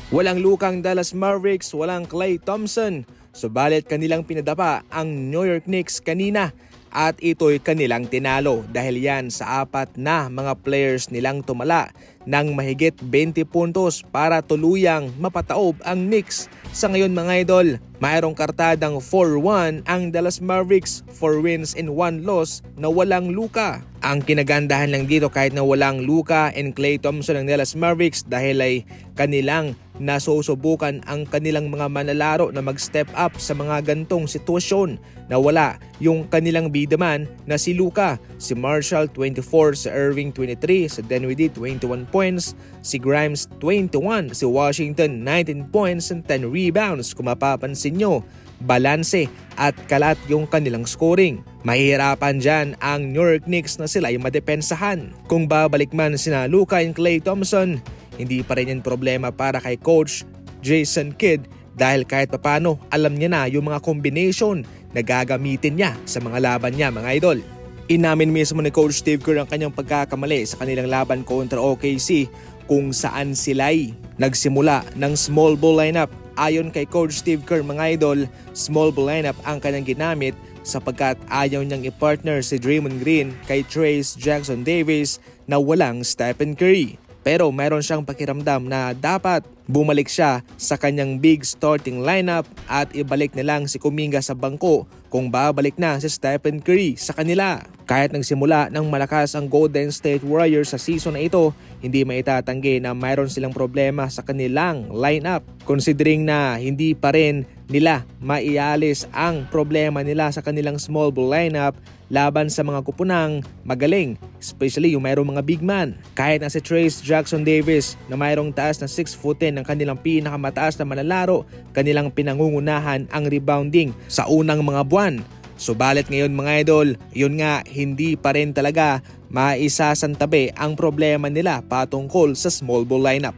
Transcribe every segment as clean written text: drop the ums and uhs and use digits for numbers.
Walang lukang Dallas Mavericks, walang Klay Thompson. Subalit kanilang pinadapa ang New York Knicks kanina at ito'y kanilang tinalo dahil yan sa apat na mga players nilang tumala ng mahigit 20 puntos para tuluyang mapataob ang Knicks. Sa ngayon mga idol, mayroong kartadang 4-1 ang Dallas Mavericks, 4 wins and 1 loss na walang Luka. Ang kinagandahan lang dito kahit na walang Luka and Klay Thompson ng Dallas Mavericks dahil ay kanilang nasusubukan ang kanilang mga manlalaro na mag-step up sa mga gantong sitwasyon na wala yung kanilang bidaman na si Luka, si Marshall 24, si Irving 23, si Dinwiddie 21 points, si Grimes 21, si Washington 19 points and 10 rebounds. Kung mapapansin nyo, balanse at kalat yung kanilang scoring. Mahihirapan dyan ang New York Knicks na sila ay madepensahan. Kung babalik man sina Luka and Klay Thompson, hindi pa rin yan problema para kay Coach Jason Kidd dahil kahit papano alam niya na yung mga combination na gagamitin niya sa mga laban niya mga idol. Inamin mismo ni Coach Steve Kerr ang kanyang pagkakamali sa kanilang laban kontra OKC kung saan sila'y nagsimula ng small ball lineup. Ayon kay Coach Steve Kerr mga idol, small ball lineup ang kanyang ginamit sapagkat ayaw niyang i-partner si Draymond Green kay Trayce Jackson-Davis na walang Stephen Curry. Pero mayroon siyang pakiramdam na dapat bumalik siya sa kanyang big starting lineup at ibalik na lang si Kuminga sa bangko kung babalik na si Stephen Curry sa kanila. Kahit nagsimula ng malakas ang Golden State Warriors sa season na ito, hindi maitatanggi na mayroon silang problema sa kanilang lineup considering na hindi pa rin nila maialis ang problema nila sa kanilang small ball lineup laban sa mga kupunang magaling, especially yung mayroong mga big man. Kahit na si Trayce Jackson-Davis na mayroong taas na 6'10" ang kanilang pinakamataas na manlalaro, kanilang pinangungunahan ang rebounding sa unang mga buwan. Subalit ngayon mga idol, yun nga hindi pa rin talaga maisasantabi ang problema nila patungkol sa small ball lineup.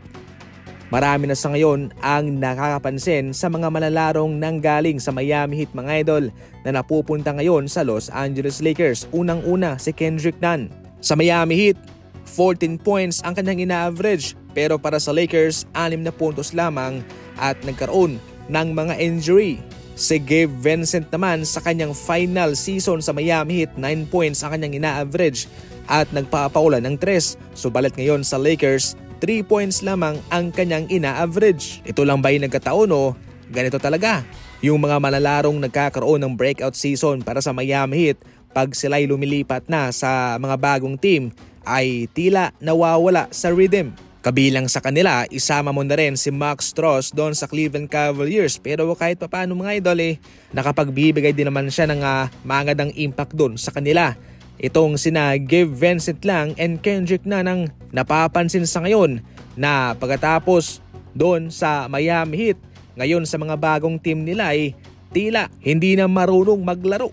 Marami na sa ngayon ang nakakapansin sa mga malalarong nanggaling sa Miami Heat mga idol na napupunta ngayon sa Los Angeles Lakers. Unang-una si Kendrick Nunn. Sa Miami Heat, 14 points ang kanyang ina-average pero para sa Lakers, 6 na puntos lamang at nagkaroon ng mga injury. Si Gabe Vincent naman sa kanyang final season sa Miami Heat, 9 points ang kanyang ina-average at nagpapaulan ng 3. Subalit ngayon sa Lakers, 3 points lamang ang kanyang ina-average. Ito lang ba yung nagkataon o ganito talaga? Yung mga malalarong nagkakaroon ng breakout season para sa Miami Heat pag sila'y lumilipat na sa mga bagong team ay tila nawawala sa rhythm. Kabilang sa kanila, isama mo na rin si Max Strus doon sa Cleveland Cavaliers pero kahit papaano mga idol nakapagbibigay din naman siya ng magandang impact doon sa kanila. Itong sina Gabe Vincent lang and Kendrick Nunn ang napapansin sa ngayon na pagkatapos doon sa Miami Heat, ngayon sa mga bagong team nila ay tila hindi na marunong maglaro.